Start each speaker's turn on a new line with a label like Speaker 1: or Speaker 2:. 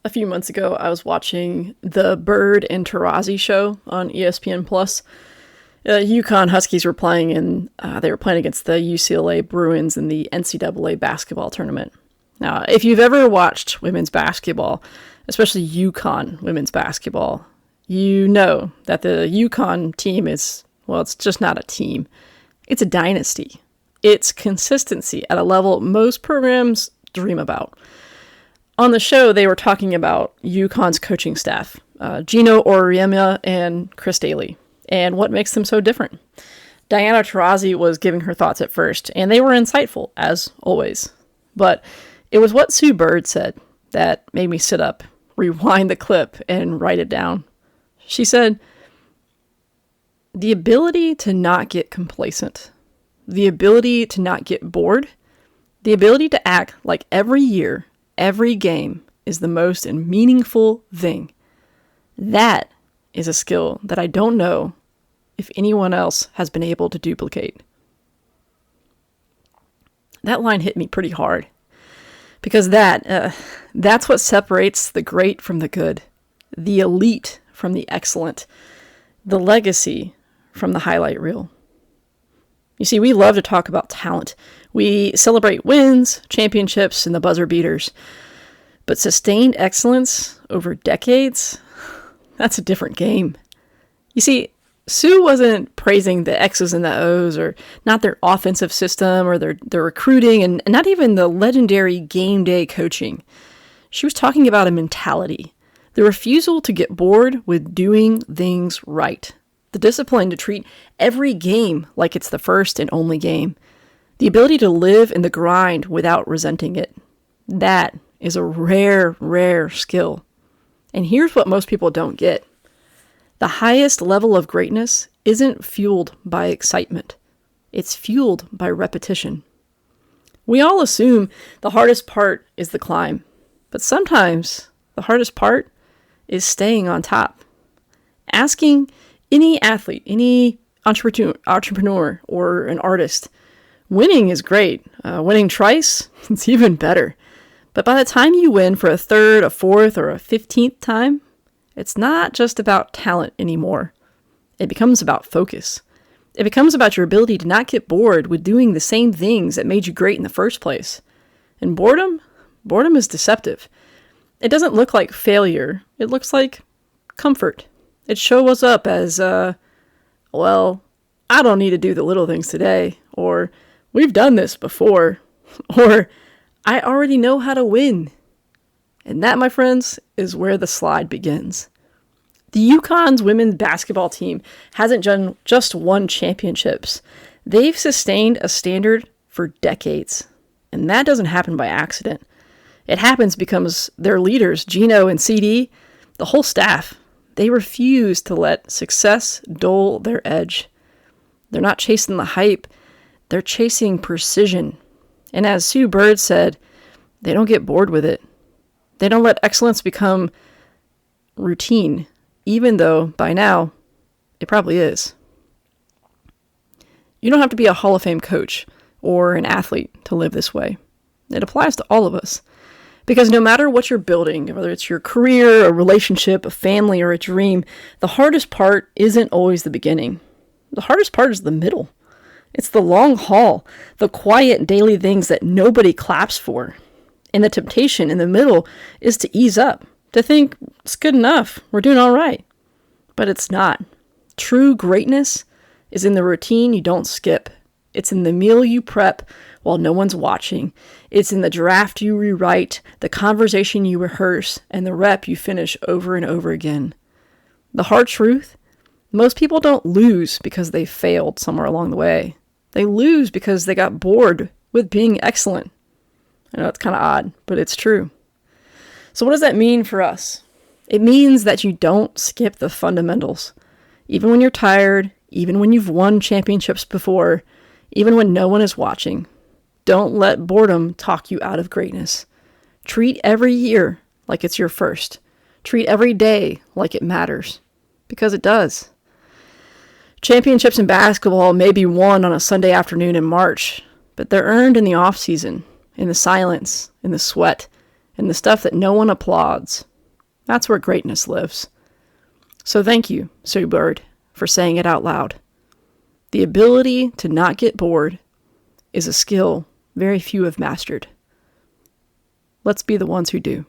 Speaker 1: a few months ago, I was watching the Bird and Tarazi show on ESPN Plus. UConn Huskies were playing they were playing against the UCLA Bruins in the NCAA basketball tournament. Now, if you've ever watched women's basketball, especially UConn women's basketball, you know that the UConn team is, well, it's just not a team. It's a dynasty. It's consistency at a level most programs dream about. On the show, they were talking about UConn's coaching staff, Gino Auriemma and Chris Daly, and what makes them so different. Diana Taurasi was giving her thoughts at first, and they were insightful, as always. But it was what Sue Bird said that made me sit up, rewind the clip, and write it down. She said, "The ability to not get complacent, the ability to not get bored, the ability to act like every year, every game is the most and meaningful thing. That is a skill that I don't know if anyone else has been able to duplicate." That line hit me pretty hard because that's what separates the great from the good, the elite from the excellent, the legacy from the highlight reel. You see, we love to talk about talent. We celebrate wins, championships, and the buzzer beaters. But sustained excellence over decades, that's a different game. You see, Sue wasn't praising the X's and the O's, or not their offensive system, or their recruiting, and not even the legendary game day coaching. She was talking about a mentality, the refusal to get bored with doing things right, the discipline to treat every game like it's the first and only game, the ability to live in the grind without resenting it. That is a rare, rare skill. And here's what most people don't get. The highest level of greatness isn't fueled by excitement. It's fueled by repetition. We all assume the hardest part is the climb, but sometimes the hardest part is staying on top. Asking any athlete, any entrepreneur, or an artist, winning is great. Winning twice, it's even better. But by the time you win for a third, a fourth, or a 15th time, it's not just about talent anymore. It becomes about focus. It becomes about your ability to not get bored with doing the same things that made you great in the first place. And boredom is deceptive. It doesn't look like failure. It looks like comfort. It shows up as, well, I don't need to do the little things today, or we've done this before, or I already know how to win. And that, my friends, is where the slide begins. The UConn's women's basketball team hasn't just won championships. They've sustained a standard for decades. And that doesn't happen by accident. It happens because their leaders, Gino and CD, the whole staff, they refuse to let success dull their edge. They're not chasing the hype. They're chasing precision. And as Sue Bird said, they don't get bored with it. They don't let excellence become routine, even though by now it probably is. You don't have to be a Hall of Fame coach or an athlete to live this way. It applies to all of us. Because no matter what you're building, whether it's your career, a relationship, a family, or a dream, the hardest part isn't always the beginning. The hardest part is the middle. It's the long haul, the quiet daily things that nobody claps for. And the temptation in the middle is to ease up, to think it's good enough, we're doing all right. But it's not. True greatness is in the routine you don't skip. It's in the meal you prep while no one's watching. It's in the draft you rewrite, the conversation you rehearse, and the rep you finish over and over again. The hard truth? Most people don't lose because they failed somewhere along the way. They lose because they got bored with being excellent. I know it's kind of odd, but it's true. So what does that mean for us? It means that you don't skip the fundamentals. Even when you're tired, even when you've won championships before, even when no one is watching. Don't let boredom talk you out of greatness. Treat every year like it's your first. Treat every day like it matters. Because it does. Championships in basketball may be won on a Sunday afternoon in March, but they're earned in the off season, in the silence, in the sweat, in the stuff that no one applauds. That's where greatness lives. So thank you, Sue Bird, for saying it out loud. The ability to not get bored is a skill very few have mastered. Let's be the ones who do.